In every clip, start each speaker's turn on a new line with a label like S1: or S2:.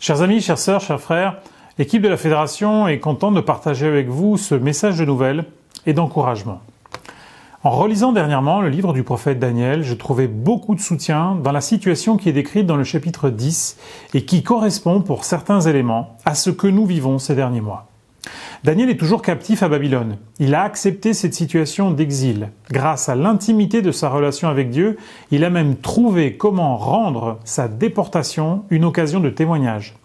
S1: Chers amis, chères sœurs, chers frères, l'équipe de la Fédération est contente de partager avec vous ce message de nouvelles et d'encouragement. En relisant dernièrement le livre du prophète Daniel, je trouvais beaucoup de soutien dans la situation qui est décrite dans le chapitre 10 et qui correspond pour certains éléments à ce que nous vivons ces derniers mois. Daniel est toujours captif à Babylone. Il a accepté cette situation d'exil. Grâce à l'intimité de sa relation avec Dieu, il a même trouvé comment rendre sa déportation une occasion de témoignage.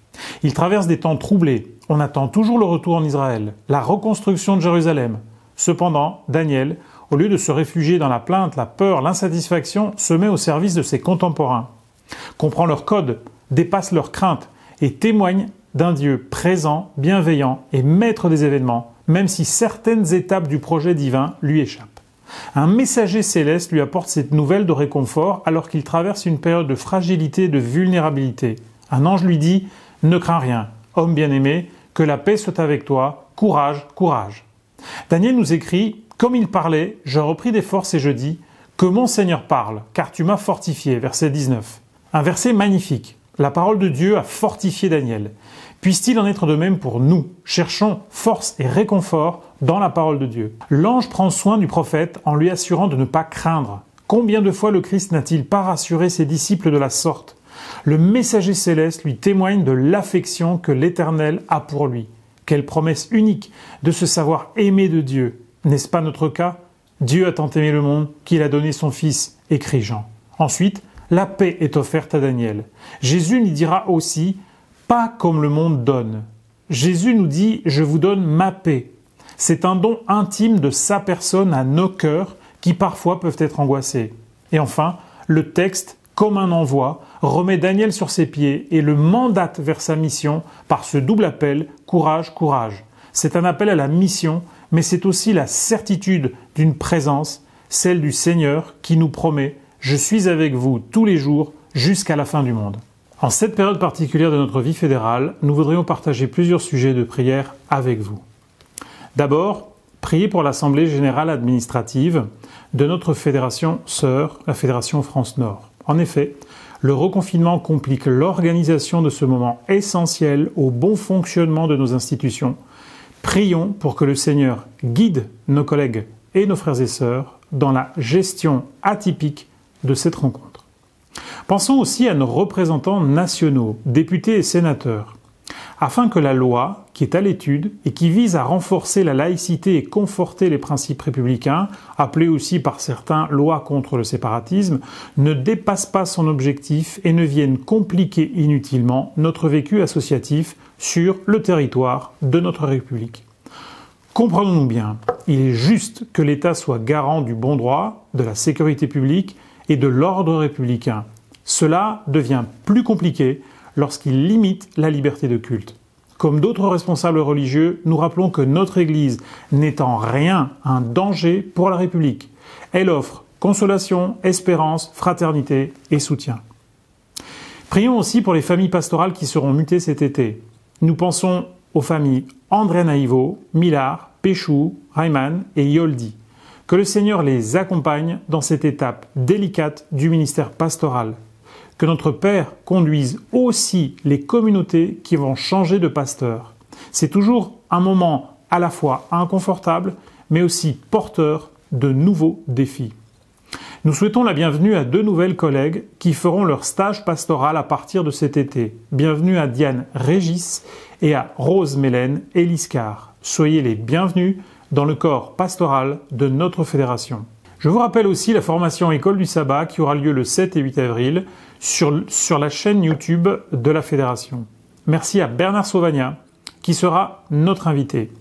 S1: Il traverse des temps troublés. On attend toujours le retour en Israël, la reconstruction de Jérusalem. Cependant, Daniel, au lieu de se réfugier dans la plainte, la peur, l'insatisfaction, se met au service de ses contemporains, comprend leurs codes, dépasse leurs craintes et témoigne d'un Dieu présent, bienveillant et maître des événements, même si certaines étapes du projet divin lui échappent. Un messager céleste lui apporte cette nouvelle de réconfort alors qu'il traverse une période de fragilité et de vulnérabilité. Un ange lui dit « Ne crains rien, homme bien-aimé, que la paix soit avec toi, courage, courage ». Daniel nous écrit « Comme il parlait, je repris des forces et je dis « Que mon Seigneur parle, car tu m'as fortifié ». Verset 19. Un verset magnifique. La parole de Dieu a fortifié Daniel. Puisse-t-il en être de même pour nous? Cherchons force et réconfort dans la parole de Dieu. L'ange prend soin du prophète en lui assurant de ne pas craindre. Combien de fois le Christ n'a-t-il pas rassuré ses disciples de la sorte? Le messager céleste lui témoigne de l'affection que l'Éternel a pour lui. Quelle promesse unique de se savoir aimé de Dieu. N'est-ce pas notre cas? Dieu a tant aimé le monde qu'il a donné son Fils, écrit Jean. Ensuite, la paix est offerte à Daniel. Jésus lui dira aussi « pas comme le monde donne ». Jésus nous dit « je vous donne ma paix ». C'est un don intime de sa personne à nos cœurs qui parfois peuvent être angoissés. Et enfin, le texte, comme un envoi, remet Daniel sur ses pieds et le mandate vers sa mission par ce double appel « courage, courage ». C'est un appel à la mission, mais c'est aussi la certitude d'une présence, celle du Seigneur qui nous promet « je suis avec vous tous les jours jusqu'à la fin du monde ». En cette période particulière de notre vie fédérale, nous voudrions partager plusieurs sujets de prière avec vous. D'abord, prier pour l'Assemblée générale administrative de notre fédération sœur, la Fédération France-Nord. En effet, le reconfinement complique l'organisation de ce moment essentiel au bon fonctionnement de nos institutions. Prions pour que le Seigneur guide nos collègues et nos frères et sœurs dans la gestion atypique de cette rencontre. Pensons aussi à nos représentants nationaux, députés et sénateurs, afin que la loi, qui est à l'étude et qui vise à renforcer la laïcité et conforter les principes républicains, appelée aussi par certains loi contre le séparatisme, ne dépasse pas son objectif et ne vienne compliquer inutilement notre vécu associatif sur le territoire de notre République. Comprenons-nous bien, il est juste que l'État soit garant du bon droit, de la sécurité publique et de l'ordre républicain. Cela devient plus compliqué lorsqu'il limite la liberté de culte. Comme d'autres responsables religieux, nous rappelons que notre Église n'est en rien un danger pour la République. Elle offre consolation, espérance, fraternité et soutien. Prions aussi pour les familles pastorales qui seront mutées cet été. Nous pensons aux familles André Naïvo, Millard, Péchou, Rayman et Yoldi. Que le Seigneur les accompagne dans cette étape délicate du ministère pastoral. Que notre Père conduise aussi les communautés qui vont changer de pasteur. C'est toujours un moment à la fois inconfortable, mais aussi porteur de nouveaux défis. Nous souhaitons la bienvenue à 2 nouvelles collègues qui feront leur stage pastoral à partir de cet été. Bienvenue à Diane Régis et à Rose Mélène Eliscar. Soyez les bienvenus dans le corps pastoral de notre fédération. Je vous rappelle aussi la formation École du Sabbat qui aura lieu le 7 et 8 avril sur la chaîne YouTube de la Fédération. Merci à Bernard Sauvagna qui sera notre invité.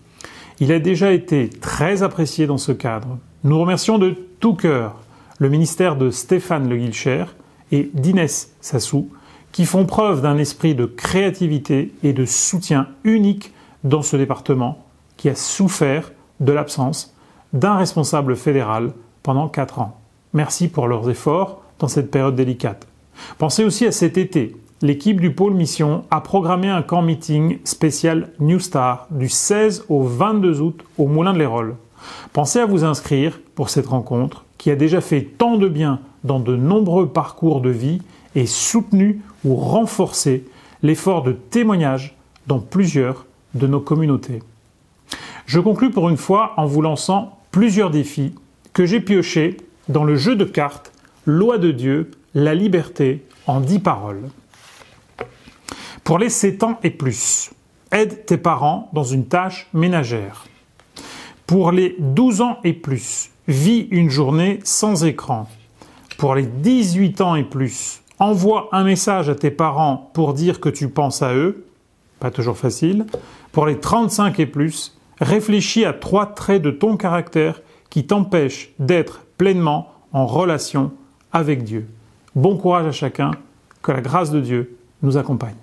S1: Il a déjà été très apprécié dans ce cadre. Nous remercions de tout cœur le ministère de Stéphane Le Guilcher et d'Inès Sassou qui font preuve d'un esprit de créativité et de soutien unique dans ce département qui a souffert de l'absence d'un responsable fédéral pendant 4 ans. Merci pour leurs efforts dans cette période délicate. Pensez aussi à cet été. L'équipe du pôle Mission a programmé un camp meeting spécial New Star du 16 au 22 août au Moulin de l'Hérold. Pensez à vous inscrire pour cette rencontre qui a déjà fait tant de bien dans de nombreux parcours de vie et soutenu ou renforcé l'effort de témoignage dans plusieurs de nos communautés. Je conclus pour une fois en vous lançant plusieurs défis que j'ai piochés dans le jeu de cartes Loi de Dieu, la liberté en 10 paroles. Pour les 7 ans et plus, aide tes parents dans une tâche ménagère. Pour les 12 ans et plus, vis une journée sans écran. Pour les 18 ans et plus, envoie un message à tes parents pour dire que tu penses à eux. Pas toujours facile. Pour les 35 et plus, réfléchis à 3 traits de ton caractère qui t'empêchent d'être pleinement en relation avec Dieu. Bon courage à chacun, que la grâce de Dieu nous accompagne.